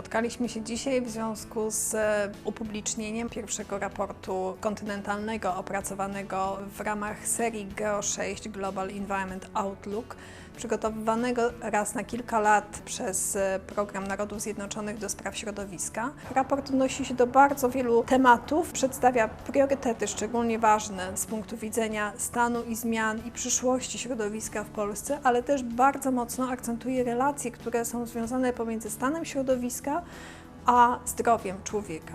Spotkaliśmy się dzisiaj w związku z upublicznieniem pierwszego raportu kontynentalnego opracowanego w ramach serii GEO6 Global Environment Outlook, przygotowywanego raz na kilka lat przez Program Narodów Zjednoczonych do spraw środowiska. Raport odnosi się do bardzo wielu tematów, przedstawia priorytety szczególnie ważne z punktu widzenia stanu i zmian i przyszłości środowiska w Polsce, ale też bardzo mocno akcentuje relacje, które są związane pomiędzy stanem środowiska a zdrowiem człowieka.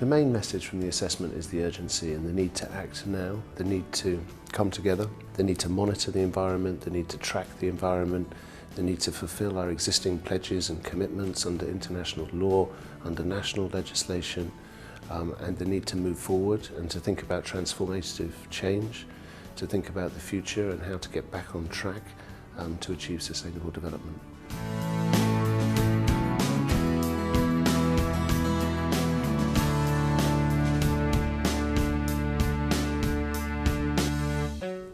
The main message from the assessment is the urgency and the need to act now, the need to come together, the need to monitor the environment, the need to track the environment, the need to fulfil our existing pledges and commitments under international law, under national legislation, and the need to move forward and to think about transformative change, to think about the future and how to get back on track to achieve sustainable development.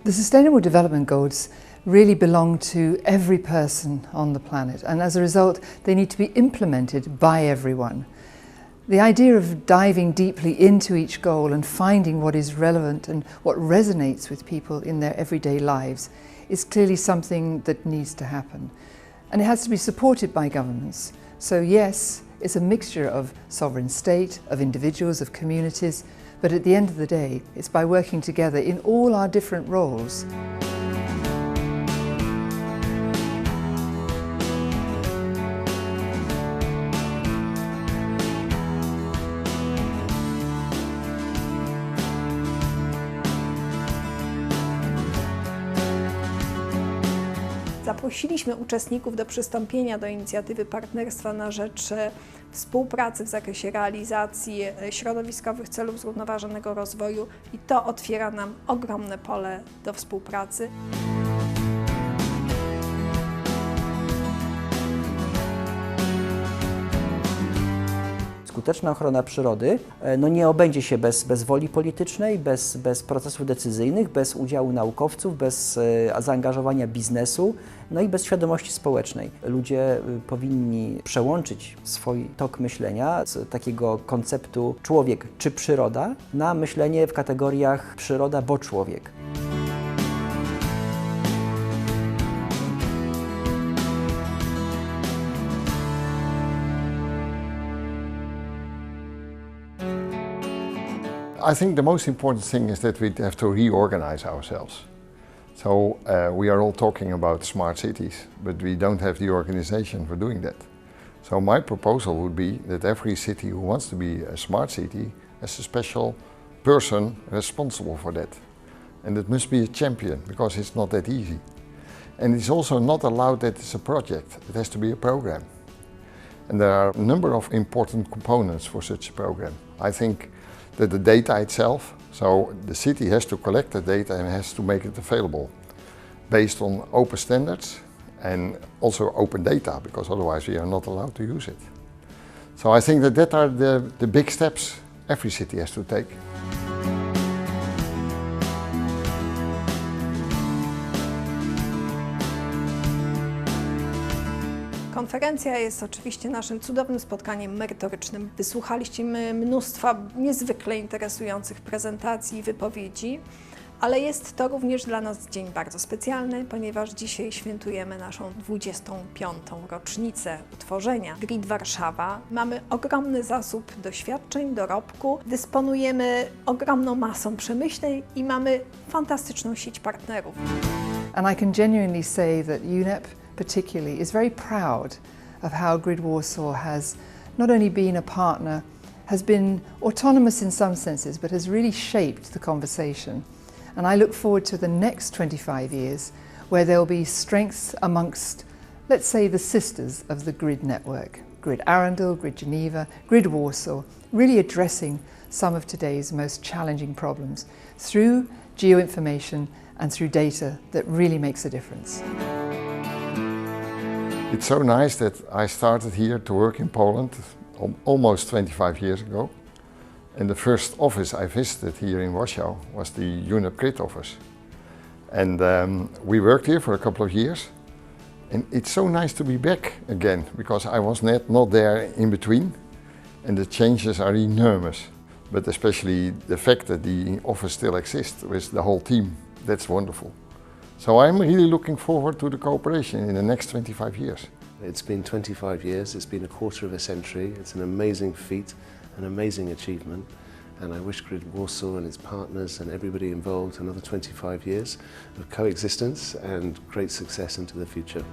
The Sustainable Development Goals really belong to every person on the planet, and as a result they need to be implemented by everyone. The idea of diving deeply into each goal and finding what is relevant and what resonates with people in their everyday lives is clearly something that needs to happen. And it has to be supported by governments. So yes, it's a mixture of sovereign state, of individuals, of communities, but at the end of the day, it's by working together in all our different roles. Zaprosiliśmy uczestników do przystąpienia do inicjatywy Partnerstwa na rzecz współpracy w zakresie realizacji środowiskowych celów zrównoważonego rozwoju i to otwiera nam ogromne pole do współpracy. Skuteczna ochrona przyrody nie obędzie się bez woli politycznej, bez procesów decyzyjnych, bez udziału naukowców, bez zaangażowania biznesu, i bez świadomości społecznej. Ludzie powinni przełączyć swój tok myślenia z takiego konceptu człowiek czy przyroda na myślenie w kategoriach przyroda, bo człowiek. I think the most important thing is that we have to reorganize ourselves. So we are all talking about smart cities, but we don't have the organization for doing that. So my proposal would be that every city who wants to be a smart city has a special person responsible for that. And it must be a champion, because it's not that easy. And it's also not allowed that it's a project, it has to be a program. And there are a number of important components for such a program. I think that the data itself, so the city has to collect the data and has to make it available based on open standards and also open data, because otherwise we are not allowed to use it. So I think that are the big steps every city has to take. Konferencja jest oczywiście naszym cudownym spotkaniem merytorycznym. Wysłuchaliśmy mnóstwa niezwykle interesujących prezentacji i wypowiedzi, ale jest to również dla nas dzień bardzo specjalny, ponieważ dzisiaj świętujemy naszą 25. rocznicę utworzenia Grid Warszawa. Mamy ogromny zasób doświadczeń, dorobku, dysponujemy ogromną masą przemyśleń i mamy fantastyczną sieć partnerów. And I can genuinely say that UNEP particularly is very proud of how Grid Warsaw has not only been a partner, has been autonomous in some senses, but has really shaped the conversation. And I look forward to the next 25 years where there will be strengths amongst, let's say, the sisters of the Grid network. Grid Arundel, Grid Geneva, Grid Warsaw, really addressing some of today's most challenging problems through geoinformation and through data that really makes a difference. It's so nice that I started here to work in Poland almost 25 years ago. And the first office I visited here in Warsaw was the UNEP Grid office. And we worked here for a couple of years. And it's so nice to be back again, because I was not there in between. And the changes are enormous. But especially the fact that the office still exists with the whole team, that's wonderful. So I'm really looking forward to the cooperation in the next 25 years. It's been 25 years, it's been a quarter of a century. It's an amazing feat, an amazing achievement. And I wish Grid Warsaw and its partners and everybody involved another 25 years of coexistence and great success into the future.